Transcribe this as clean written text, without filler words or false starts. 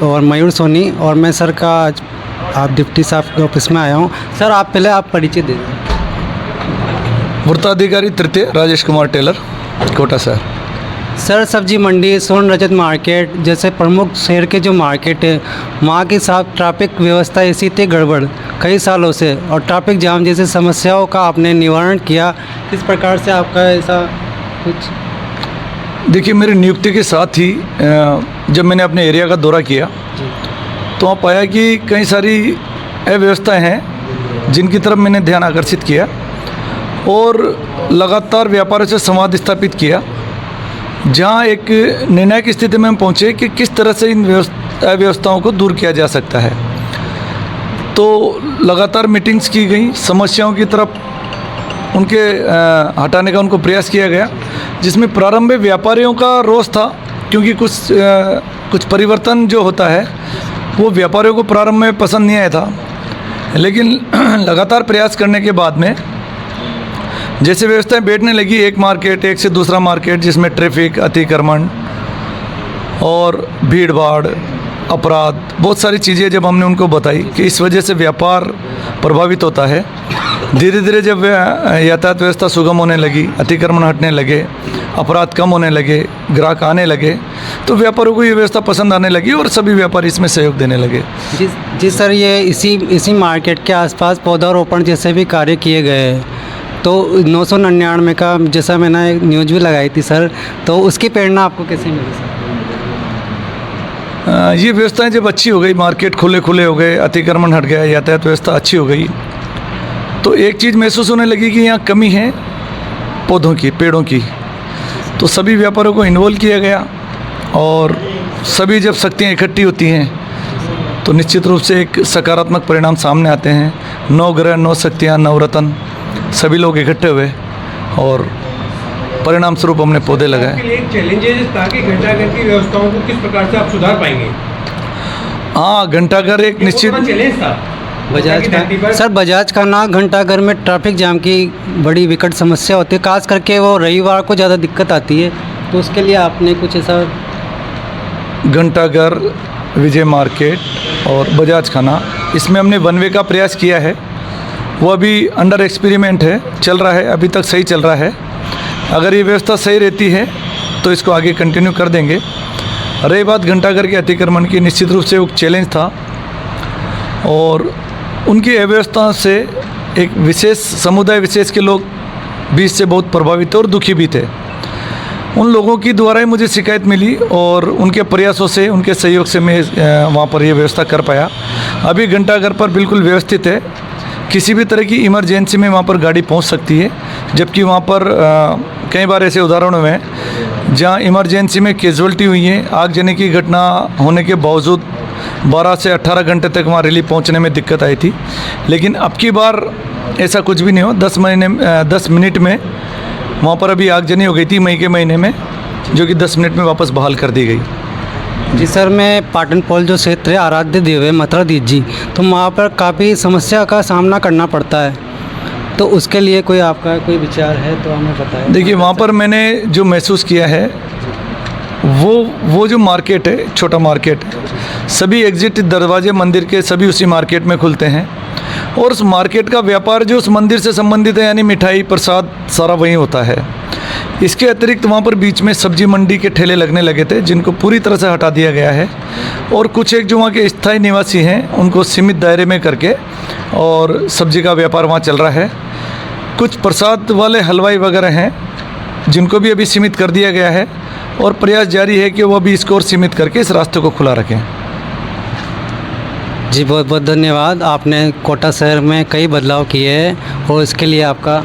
और मयूर सोनी, और मैं सर का आज आप डिप्टी साहब के ऑफिस में आया हूँ। सर आप पहले आप परिचय दे दें। वृत्ताधिकारी तृतीय राजेश कुमार टेलर, कोटा शहर। सर सब्जी मंडी, स्वर्ण रजत मार्केट जैसे प्रमुख शहर के जो मार्केट है, वहाँ के साथ ट्रैफिक व्यवस्था ऐसी थी गड़बड़ कई सालों से, और ट्रैफिक जाम जैसी समस्याओं का आपने निवारण किया। किस प्रकार से आपका ऐसा कुछ? देखिए, मेरी नियुक्ति के साथ ही जब मैंने अपने एरिया का दौरा किया तो वहाँ पाया कि कई सारी अव्यवस्थाएं हैं जिनकी तरफ मैंने ध्यान आकर्षित किया और लगातार व्यापारियों से संवाद स्थापित किया, जहाँ एक निर्णायक स्थिति में हम पहुँचे कि किस तरह से इन अव्यवस्थाओं को दूर किया जा सकता है। तो लगातार मीटिंग्स की गई, समस्याओं की तरफ उनके हटाने का उनको प्रयास किया गया, जिसमें प्रारंभ में व्यापारियों का रोष था, क्योंकि कुछ परिवर्तन जो होता है वो व्यापारियों को प्रारंभ में पसंद नहीं आया था। लेकिन लगातार प्रयास करने के बाद में जैसे व्यवस्थाएं बैठने लगी, एक मार्केट एक से दूसरा मार्केट, जिसमें ट्रैफिक, अतिक्रमण और भीड़ भाड़, अपराध, बहुत सारी चीज़ें जब हमने उनको बताई कि इस वजह से व्यापार प्रभावित होता है, धीरे धीरे जब यातायात व्यवस्था सुगम होने लगी, अतिक्रमण हटने लगे, अपराध कम होने लगे, ग्राहक आने लगे, तो व्यापारियों को ये व्यवस्था पसंद आने लगी और सभी व्यापारी इसमें सहयोग देने लगे। जी सर, ये इसी मार्केट के आसपास पौधारोपण जैसे भी कार्य किए गए हैं, तो 999 का जैसा मैंने एक न्यूज़ भी लगाई थी सर, तो उसकी प्रेरणा आपको कैसे मिली सर? ये व्यवस्थाएं जब अच्छी हो गई, मार्केट खुले हो गए, अतिक्रमण हट गया, यातायात व्यवस्था अच्छी हो गई, तो एक चीज़ महसूस होने लगी कि यहाँ कमी है पौधों की, पेड़ों की। तो सभी व्यापारियों को इन्वॉल्व किया गया और सभी जब शक्तियाँ इकट्ठी होती हैं तो निश्चित रूप से एक सकारात्मक परिणाम सामने आते हैं। 9 ग्रह, 9 शक्तियाँ, 9 रत्न, सभी लोग इकट्ठे हुए और परिणाम स्वरूप हमने पौधे लगाए। आपके लिए एक चैलेंज है ताकि घंटाघर की व्यवस्थाओं को किस प्रकार से आप सुधार पाएंगे? हाँ, घंटाघर एक निश्चित चैलेंज था बजाज का। सर बजाज का ना घंटाघर में ट्रैफिक जाम की बड़ी विकट समस्या होती है, खास करके वो रविवार को ज़्यादा दिक्कत आती है, तो उसके लिए आपने कुछ ऐसा? घंटाघर, विजय मार्केट और बजाज खाना, इसमें हमने वन वे का प्रयास किया है। वो अभी अंडर एक्सपेरिमेंट है, चल रहा है, अभी तक सही चल रहा है। अगर ये व्यवस्था सही रहती है तो इसको आगे कंटिन्यू कर देंगे। रही बात घंटाघर के अतिक्रमण की, निश्चित रूप से वो चैलेंज था और उनकी अव्यवस्था से एक विशेष समुदाय विशेष के लोग बीच से बहुत प्रभावित थे और दुखी भी थे। उन लोगों की द्वारा ही मुझे शिकायत मिली और उनके प्रयासों से, उनके सहयोग से मैं वहाँ पर ये व्यवस्था कर पाया। अभी घंटाघर पर बिल्कुल व्यवस्थित है, किसी भी तरह की इमरजेंसी में वहाँ पर गाड़ी पहुँच सकती है, जबकि वहाँ पर कई बार ऐसे उदाहरण हुए हैं जहाँ इमरजेंसी में कैजुअल्टी हुई है, आगजनी की घटना होने के बावजूद 12 से 18 घंटे तक वहाँ रिलीफ पहुँचने में दिक्कत आई थी। लेकिन अब की बार ऐसा कुछ भी नहीं हो, 10 मिनट में वहाँ पर अभी आगजनी हो गई थी मई के महीने में, जो कि 10 मिनट में वापस बहाल कर दी गई। जी सर, मैं पाटन पॉल जो क्षेत्र है, आराध्य देव है मथुराधीश जी, तो वहाँ पर काफ़ी समस्या का सामना करना पड़ता है, तो उसके लिए कोई आपका कोई विचार है तो हमें बताएं। देखिए, वहाँ पर मैंने जो महसूस किया है वो जो मार्केट है, छोटा मार्केट है, सभी एग्जिट दरवाजे मंदिर के सभी उसी मार्केट में खुलते हैं और उस मार्केट का व्यापार जो उस मंदिर से संबंधित है, यानी मिठाई, प्रसाद, सारा वहीं होता है। इसके अतिरिक्त वहाँ पर बीच में सब्जी मंडी के ठेले लगने लगे थे, जिनको पूरी तरह से हटा दिया गया है और कुछ एक जो वहाँ के स्थायी निवासी हैं उनको सीमित दायरे में करके और सब्जी का व्यापार वहाँ चल रहा है। कुछ प्रसाद वाले हलवाई वगैरह हैं जिनको भी अभी सीमित कर दिया गया है और प्रयास जारी है कि वो अभी इसको और सीमित करके इस रास्ते को खुला रखें। जी बहुत बहुत धन्यवाद, आपने कोटा शहर में कई बदलाव किए हैं और इसके लिए आपका